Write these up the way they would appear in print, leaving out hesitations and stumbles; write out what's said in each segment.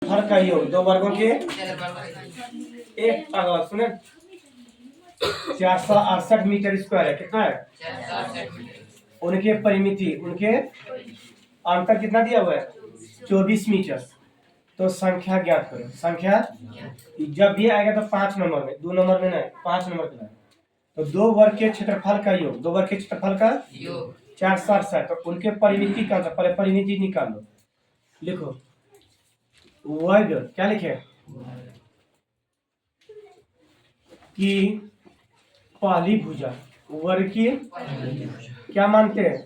क्षेत्रफल का योग, दो वर्गों के एक सुने 468 मीटर स्क्वायर है। कितना है? उनके परिमिति, उनके अंतर कितना दिया हुआ है? 24 मीटर। तो संख्या ज्ञात करो। संख्या जब भी आएगा तो 5 नंबर में, 2 नंबर में नहीं, 5 नंबर पे। तो दो वर्ग के क्षेत्रफल का योग, दो वर्ग के क्षेत्रफल का योग 468। तो उनके परिमिति का अंतर, पहले परिमिति निकाल लो। लिखो वर्ग, क्या लिखे? की पहली भुजा, वर्ग की क्या मानते हैं?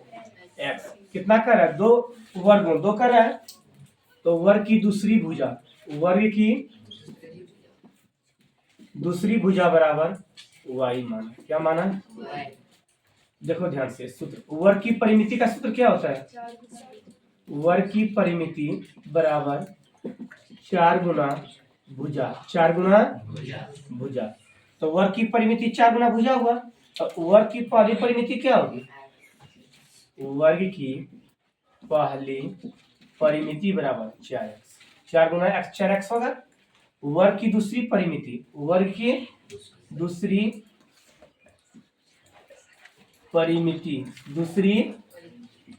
एक्स। कितना कर रहा है? दो वर्गों, दो कर रहा है, तो वर्ग की दूसरी भुजा, वर्ग की दूसरी भुजा बराबर वाई माना। क्या माना? देखो ध्यान से सूत्र, वर्ग की परिमिति का सूत्र क्या होता है? वर्ग की परिमिति बराबर 4 गुना भुजा, 4 गुना भुजा। तो वर्ग की परिमिति 4 गुना भुजा हुआ। तो वर्ग की पहली परिमिति क्या होगी? वर्ग की पहली परिमिति बराबर 4x, 4 गुना x, 4x होगा। वर्ग की दूसरी परिमिति, वर्ग की दूसरी परिमिति, दूसरी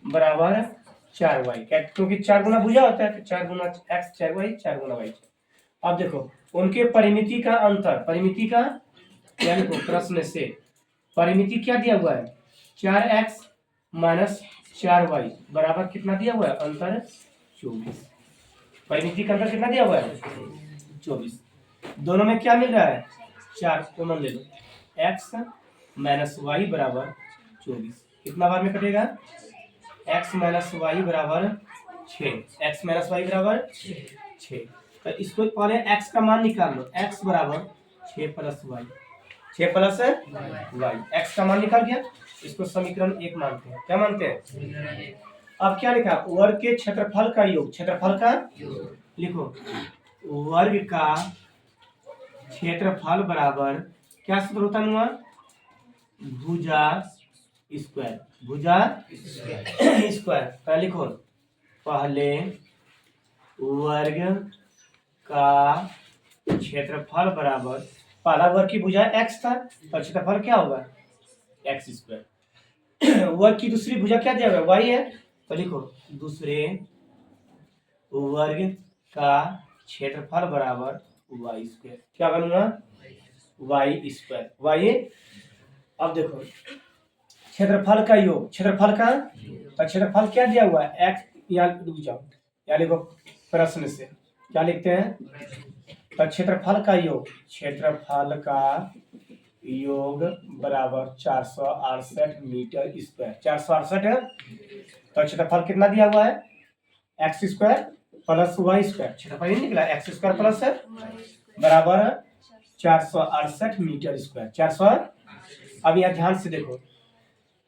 बराबर 4y, क्योंकि 4 गुना भुजा होता है, तो 4 गुना x, 4y, 4 गुना y। अब देखो उनके परिमिति का अंतर, परिमिति का क्या लिखो प्रश्न से? परिमिति क्या दिया हुआ है? 4x माइनस 4y बराबर कितना दिया हुआ है? अंतर 24। परिमिति का अंतर कितना दिया हुआ है? 24। दोनों में क्या मिल रहा है? 4 कॉमन ले लो, x माइनस वाई बराबर 24। कितना बार में कटेगा? x माइनस वाई बराबर 6, x माइनस वाई बराबर 6। तो इसको पहले x का मान निकाल लो, x बराबर 6 plus y, 6 plus y, x का मान निकाल गया। इसको समीकरण 1 मानते हैं। क्या मानते हैं? अब क्या लिखा? वर्ग के क्षेत्रफल का योग, क्षेत्रफल का लिखो वर्ग का क्षेत्रफल बराबर क्या सूत्र होता है? भुजा स्क्वायर, भुजा स्क्वायर। पहले लिखो पहले वर्ग का क्षेत्रफल बराबर, पहला वर्ग की भुजा x था, तो क्षेत्रफल क्या होगा? x square. वर्ग की दूसरी भुजा क्या दिया हुआ? y है, तो लिखो दूसरे वर्ग का क्षेत्रफल बराबर y स्क्वायर। क्या बनूंगा? y square, y। अब देखो क्षेत्रफल का योग, क्षेत्रफल का, तो क्षेत्रफल क्या दिया हुआ है? x। या रुक जाओ, या लिखो प्रश्न से क्या लिखते हैं? तो क्षेत्रफल का योग, क्षेत्रफल का योग बराबर 468 मीटर स्क्वायर, 468 है। तो क्षेत्रफल कितना दिया हुआ है? X square plus y square. क्षेत्रफल ही निकला एक्स स्क्वायर प्लस बराबर 468 मीटर स्क्वायर, 400। अब यहाँ ध्यान से देखो,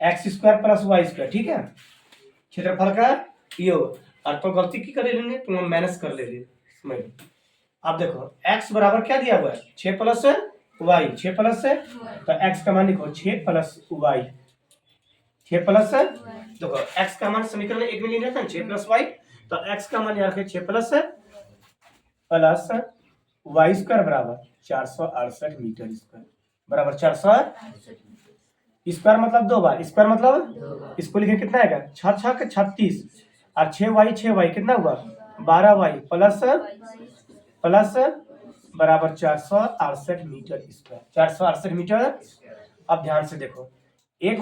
x square plus y square, ठीक है, क्षेत्रफल का योग। और तो गलती की कर लेंगे, तुम माइनस कर ले। अब देखो x बराबर क्या दिया हुआ है? 6 प्लस वाई, 6 प्लस, तो x का मान लिखो 6 प्लस वाई, 6 प्लस। देखो x का मान समीकरण 1 में लेना था, 6 प्लस वाई। तो x का मान यहाँ रखे 6 प्लस वाई स्क्वायर बराबर 468 मीटर स्क्वायर, बराबर 400 स्क्वायर मतलब 2 बार, स्क्वायर मतलब इसको लिखे कितना आएगा? 6 6 के 36 और 6 वाई कितना हुआ? 12 वाई प्लस बराबर 468 मीटर स्क्वायर, 468 मीटर। अब ध्यान से देखो, एक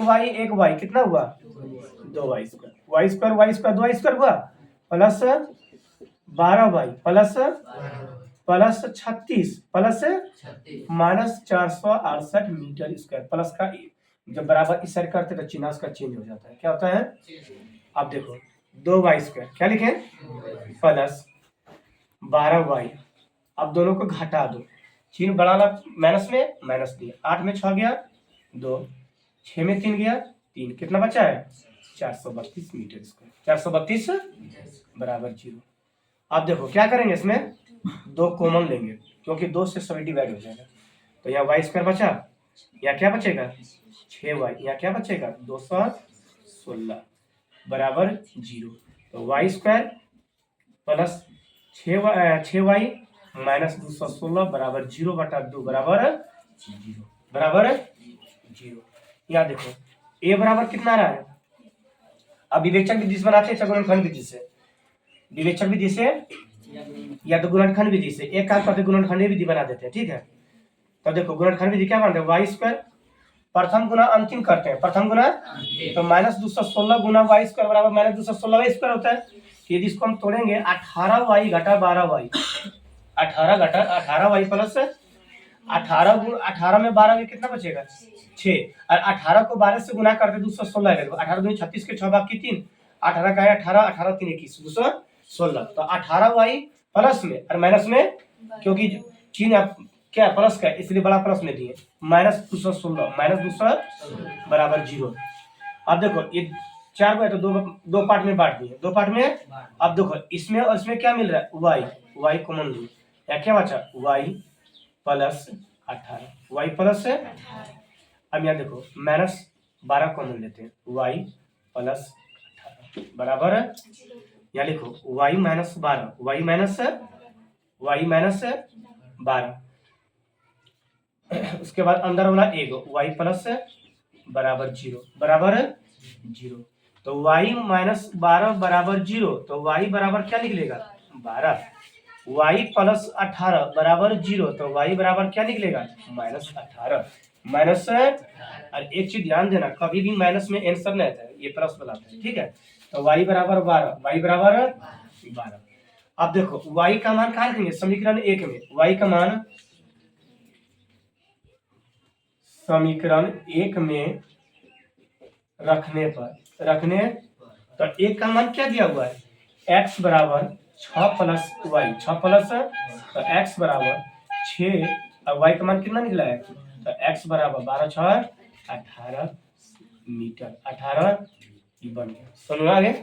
वाई कितना हुआ? 2 Y square, Y square 2 square हुआ, plus 12 Y plus 36 plus minus 468 metre square. Plus का जब बराबर इस साइड करते तो चिन्ह उसका चेंज हो जाता है। क्या होता है? अब देखो 2 वाई स्क्वायर क्या लिखे? प्लस 12 वाई। अब दोनों को घटा दो, चिन्ह बढ़ाना माइनस में, माइनस दिया, 8 में 6 गया 2, 6 में 3 गया 3, कितना बचा है? 432 मीटर स्क्वायर, 432 बराबर 0। अब देखो क्या करेंगे, इसमें 2 कॉमन लेंगे, क्योंकि 2 से सभी डिवाइड हो जाएगा। तो यहाँ वाई स्क्वायर बचा, यहाँ क्या बचेगा? 6y, यहाँ क्या बचेगा? 216 बराबर 0। तो वाई स्क्वायर प्लस छः वाई माइनस 216 बराबर 0/2 बराबर 0। यहाँ देखो ए बराबर कितना आ रहा है। अब विवेचक विधि से बनाते हैं गुणनखंड विधि से, विवेचक विधि से या तो गुणनखंड विधि से। एक काम करते गुणनखंड विधि बना देते हैं, ठीक है। तो देखो गुणनखंड विधि क्या मानते हैं, वाई स्क्वायर प्रथम गुना अंतिम करते हैं, प्रथम गुना तो माइनस 216 गुना वाई स्क्वायर बराबर माइनस 216 वाई स्क्वायर होता है। यदि इसको हम तोड़ेंगे 18 वाई घटा 12 वाई, 18 वाई प्लस 18 में 12 में कितना बचेगा 6, और 18 को 12 से गुना करके 216 देखो 18 दूनी 36 के 6 बाकी 3, 18 का है 18, 18 3 21 216। तो 18 वाई प्लस में और माइनस में, क्योंकि चिन्ह क्या प्लस का इसलिए बड़ा प्लस में दिए, माइनस 216 बराबर 0। अब देखो ये 4 को है तो दो पार्ट में बांट दिए, 2 पार्ट में। अब देखो इसमें और इसमें क्या मिल रहा है, वाई कॉमन ली, या क्या बचा वाई प्लस 18, वाई प्लस। अब यहाँ देखो माइनस 12 कॉमन लेते हैं, वाई प्लस 18 बराबर, यहाँ लिखो वाई माइनस 12, वाई माइनस 12। उसके बाद अंदर वाला एक वाई प्लस बराबर 0। तो y माइनस 12 बराबर 0, तो y बराबर क्या निकलेगा 12। y प्लस 18 बराबर 0, तो y बराबर क्या निकलेगा माइनस 18। माइनस, और एक चीज ध्यान देना, कभी भी माइनस में आंसर नहीं आता है, ये प्लस वाला है, ठीक है। तो y बराबर 12, y बराबर 12। अब देखो y का मान कहाँ रखेंगे, समीकरण 1 में y का मान समीकरण 1 में रखने तो एक का मान क्या दिया हुआ है, x बराबर 6 प्लस वाई, 6 प्लस तो x बराबर 6 और y का मान कितना निकला है, तो x बराबर 12 6 18 मीटर, 18 बन गया। समझ आ गया।